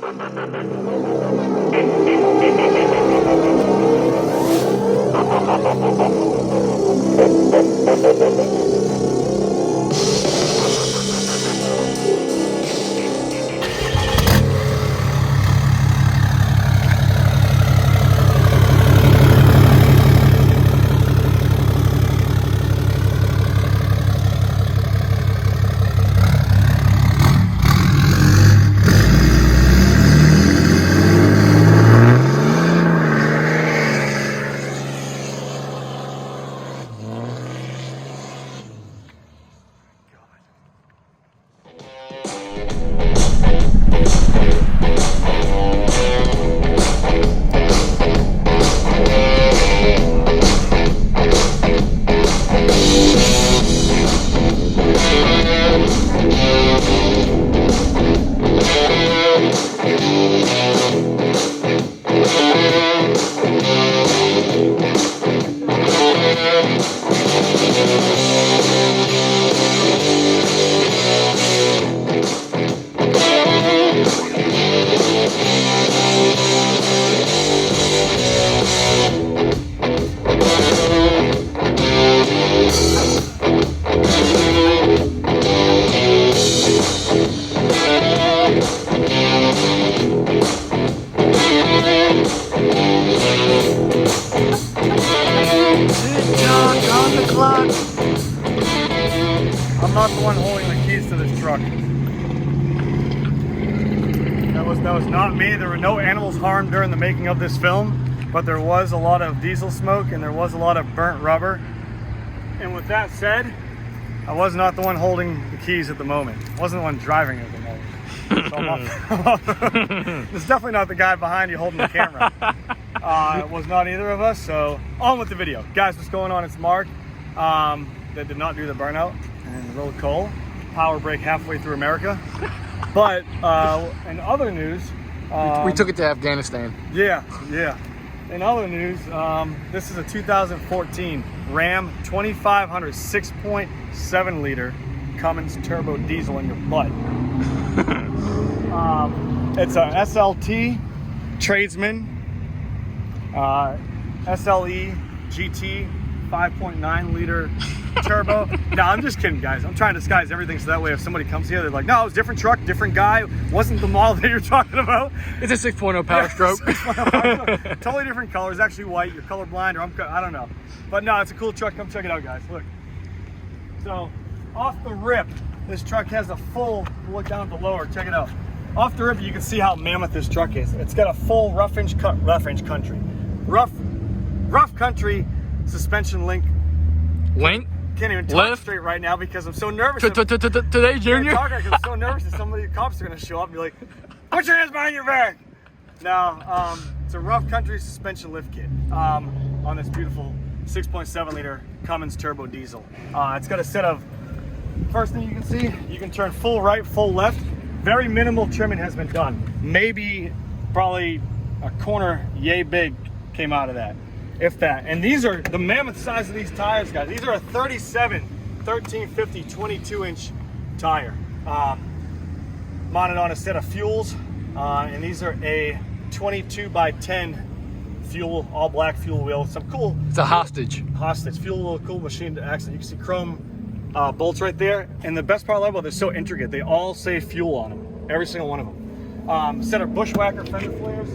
I'm not the one holding the keys to this truck. That was not me. There were no animals harmed during the making of this film, but there was a lot of diesel smoke and there was a lot of burnt rubber. And with that said, I was not the one holding the keys at the moment. I wasn't the one driving at the moment. So it's definitely not the guy behind you holding the camera. It was not either of us, so on with the video. Guys, what's going on? It's Mark. That did not do the burnout and road coal. Power break halfway through America. But in other news... we took it to Afghanistan. Yeah. In other news, this is a 2014 Ram 2500 6.7 liter Cummins turbo diesel in your butt. It's a SLT Tradesman SLE GT 5.9 liter turbo. No, I'm just kidding, guys. I'm trying to disguise everything so that way if somebody comes here, they're like, no, it was a different truck, different guy. Wasn't the model that you're talking about. It's a 6.0 Power Stroke. 6.0 Power Stroke. Totally different color. It's actually white. You're colorblind, or I don't know. But no, it's a cool truck. Come check it out, guys. Look. So, off the rip, this truck has a full, look down at the lower, check it out. Off the rip, you can see how mammoth this truck is. It's got a full rough country suspension link. Can't even talk straight right now because I'm so nervous. Today, Junior. I'm so nervous that somebody, cops are going to show up and be like, put your hands behind your back. Now, it's a rough country suspension lift kit on this beautiful 6.7 liter Cummins turbo diesel. It's got a set of, first thing you can see, you can turn full right, full left. Very minimal trimming has been done. Maybe, probably a corner yay big came out of that, if that. And these are the mammoth size of these tires, guys. These are a 37 1350 22-inch tire, mounted on a set of fuels, and these are a 22x10 fuel, all black fuel wheel. Some cool. It's a hostage fuel, cool machine to access. You can see chrome bolts right there, and the best part I love about, they're so intricate. They all say fuel on them, every single one of them. Set of Bushwacker fender flares.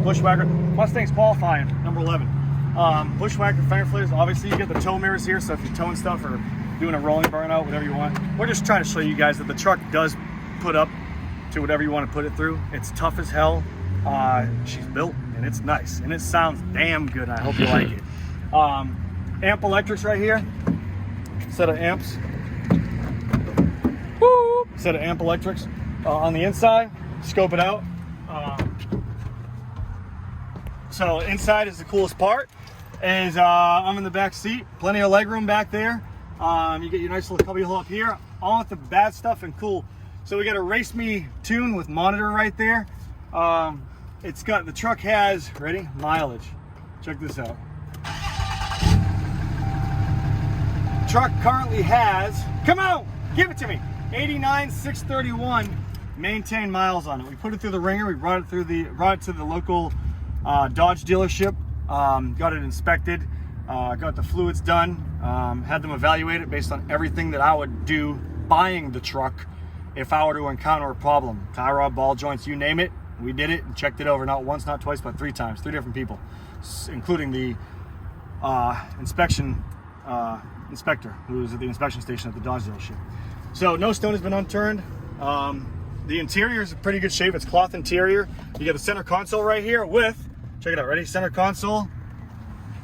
Bushwacker Mustang's qualifying, number 11. Bushwacker fender flares. Obviously, you get the tow mirrors here, so if you're towing stuff or doing a rolling burnout, whatever you want. We're just trying to show you guys that the truck does put up to whatever you want to put it through. It's tough as hell. She's built, and it's nice, and it sounds damn good. I hope you like it. Amp electrics right here. Set of amps. Woo! Set of amp electrics on the inside. Scope it out. So inside is the coolest part. Is I'm in the back seat. Plenty of leg room back there. You get your nice little cubby hole up here. All with the bad stuff and cool. So we got a RaceMe tune with monitor right there. It's got, the truck has, ready? Mileage. Check this out. Truck currently has, come on, give it to me, 89,631 maintain miles on it. We put it through the ringer. We brought it to the local Dodge dealership. Got it inspected. Got the fluids done. Had them evaluate it based on everything that I would do buying the truck if I were to encounter a problem. Tie rod, ball joints, you name it. We did it and checked it over, not once, not twice, but 3 times. 3 different people, including the inspector who was at the inspection station at the Dodge dealership. So no stone has been unturned. The interior is in pretty good shape. It's cloth interior. You got the center console right here with, check it out, ready? Center console.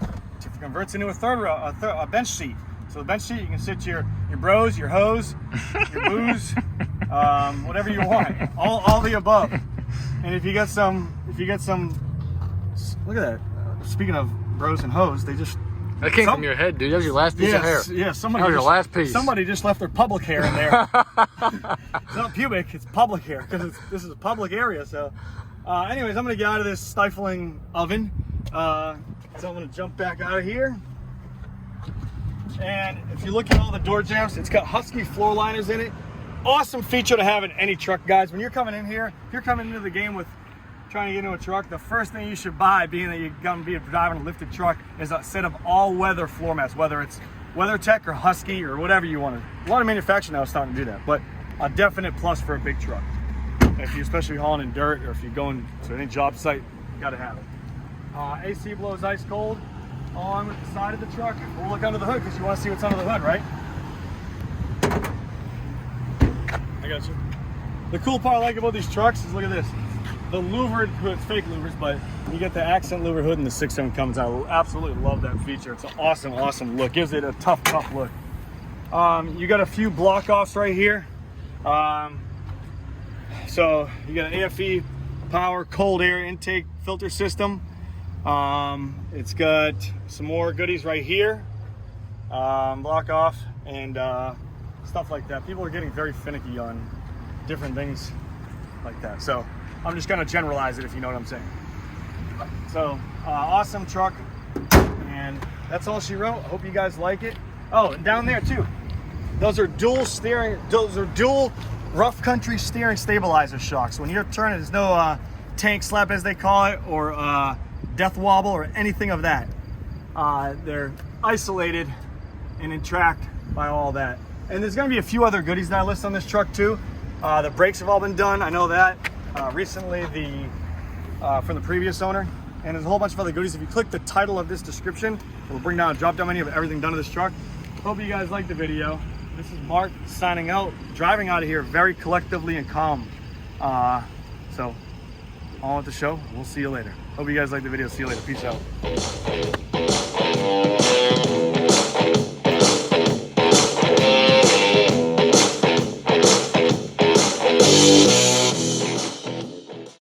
It converts into a bench seat. So the bench seat, you can sit your bros, your hoes, your booze, whatever you want. All the above. And if you get some, look at that. Speaking of bros and hoes, they just. That came from your head, dude. That was your last piece of hair. Yeah, that was your last piece. Somebody just left their public hair in there. It's not pubic, it's public hair, because this is a public area. So, anyways, I'm going to get out of this stifling oven. So I'm going to jump back out of here. And if you look at all the door jambs, it's got Husky floor liners in it. Awesome feature to have in any truck, guys. When you're coming in here, if you're coming into the game with trying to get into a truck, the first thing you should buy, being that you're going to be driving a lifted truck, is a set of all-weather floor mats, whether it's WeatherTech or Husky or whatever you want. A lot of manufacturers now are starting to do that, but a definite plus for a big truck. If you're especially hauling in dirt or if you're going to any job site, you got to have it. AC blows ice cold on the side of the truck. We'll look under the hood because you want to see what's under the hood, right? I got you. The cool part I like about these trucks is, look at this. The louvered hood, it's fake louvers, but you get the accent louver hood and the 6-7 Cummins. I absolutely love that feature. It's an awesome, awesome look. Gives it a tough, tough look. You got a few block offs right here. So you got an AFE Power cold air intake filter system. It's got some more goodies right here. Block off and stuff like that. People are getting very finicky on different things like that. So I'm just gonna generalize it, if you know what I'm saying. So awesome truck, and that's all she wrote. I hope you guys like it. Oh, and down there too, those are dual rough country steering stabilizer shocks. When you're turning, there's no tank slap, as they call it, or death wobble or anything of that. They're isolated and entracked by all that. And there's gonna be a few other goodies that I list on this truck too. The brakes have all been done, I know that. Recently, from the previous owner, and there's a whole bunch of other goodies. If you click the title of this description, it'll bring down a drop down menu of everything done to this truck. Hope you guys liked the video. This is Mark signing out, driving out of here very collectively and calm. So on with the show. We'll see you later. Hope you guys liked the video. See you later. Peace out.